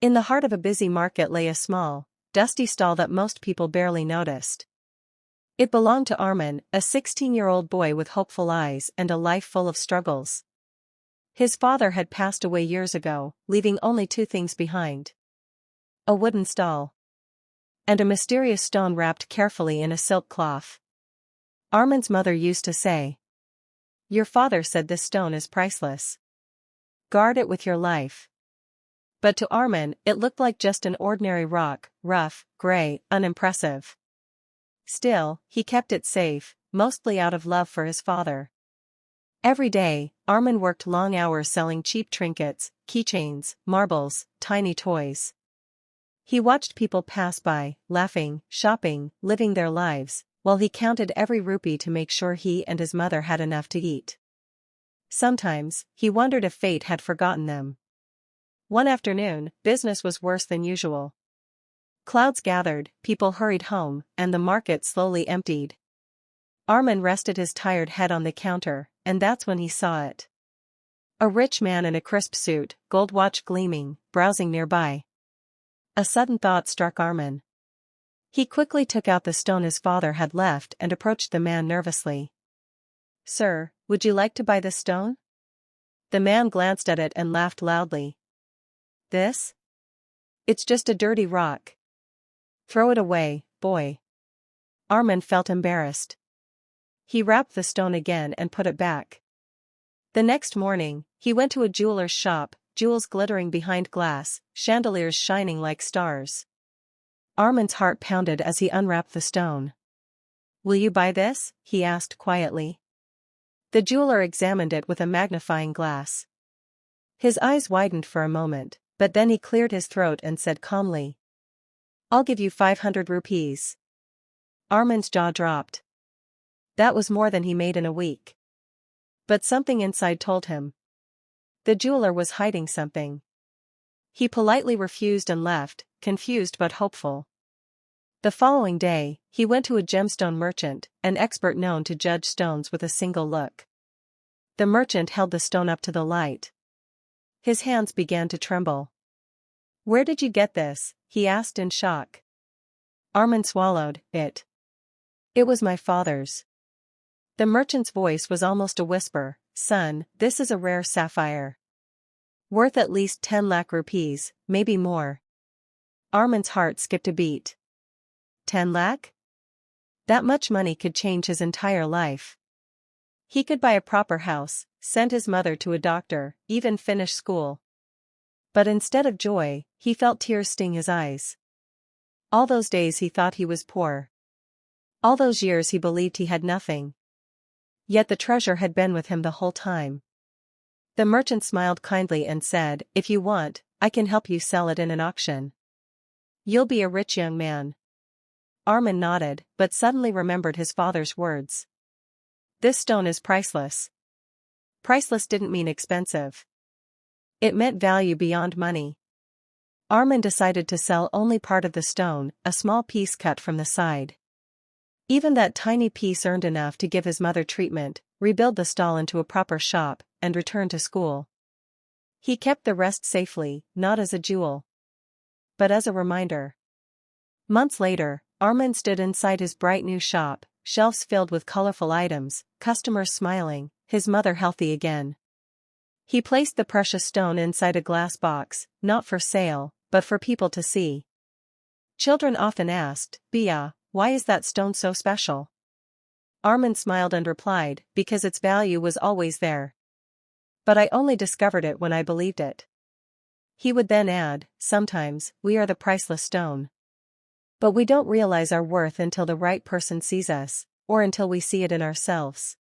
In the heart of a busy market lay a small, dusty stall that most people barely noticed. It belonged to Arman, a 16-year-old boy with hopeful eyes and a life full of struggles. His father had passed away years ago, leaving only two things behind: a wooden stall and a mysterious stone wrapped carefully in a silk cloth. Arman's mother used to say, "Your father said this stone is priceless. Guard it with your life." But to Arman, it looked like just an ordinary rock, rough, gray, unimpressive. Still, he kept it safe, mostly out of love for his father. Every day, Arman worked long hours selling cheap trinkets, keychains, marbles, tiny toys. He watched people pass by, laughing, shopping, living their lives, while he counted every rupee to make sure he and his mother had enough to eat. Sometimes, he wondered if fate had forgotten them. One afternoon, business was worse than usual. Clouds gathered, people hurried home, and the market slowly emptied. Arman rested his tired head on the counter, and that's when he saw it. A rich man in a crisp suit, gold watch gleaming, browsing nearby. A sudden thought struck Arman. He quickly took out the stone his father had left and approached the man nervously. "Sir, would you like to buy this stone?" The man glanced at it and laughed loudly. "This? It's just a dirty rock. Throw it away, boy." Arman felt embarrassed. He wrapped the stone again and put it back. The next morning, he went to a jeweler's shop, jewels glittering behind glass, chandeliers shining like stars. Arman's heart pounded as he unwrapped the stone. "Will you buy this?" he asked quietly. The jeweler examined it with a magnifying glass. His eyes widened for a moment, but then he cleared his throat and said calmly, "I'll give you 500 rupees." Arman's jaw dropped. That was more than he made in a week. But something inside told him the jeweler was hiding something. He politely refused and left, confused but hopeful. The following day, he went to a gemstone merchant, an expert known to judge stones with a single look. The merchant held the stone up to the light. His hands began to tremble. "Where did you get this?" he asked in shock. Arman swallowed it. "It was my father's." The merchant's voice was almost a whisper. "Son, this is a rare sapphire. Worth at least 10 lakh rupees, maybe more." Arman's heart skipped a beat. 10 lakh? That much money could change his entire life. He could buy a proper house, send his mother to a doctor, even finish school. But instead of joy, he felt tears sting his eyes. All those days he thought he was poor. All those years he believed he had nothing. Yet the treasure had been with him the whole time. The merchant smiled kindly and said, "If you want, I can help you sell it in an auction. You'll be a rich young man." Arman nodded, but suddenly remembered his father's words. "This stone is priceless." Priceless didn't mean expensive. It meant value beyond money. Arman decided to sell only part of the stone, a small piece cut from the side. Even that tiny piece earned enough to give his mother treatment, rebuild the stall into a proper shop, and return to school. He kept the rest safely, not as a jewel, but as a reminder. Months later, Arman stood inside his bright new shop, shelves filled with colorful items, customers smiling, his mother healthy again. He placed the precious stone inside a glass box, not for sale, but for people to see. Children often asked, "Bia, why is that stone so special?" Arman smiled and replied, "Because its value was always there. But I only discovered it when I believed it." He would then add, "Sometimes, we are the priceless stone. But we don't realize our worth until the right person sees us, or until we see it in ourselves."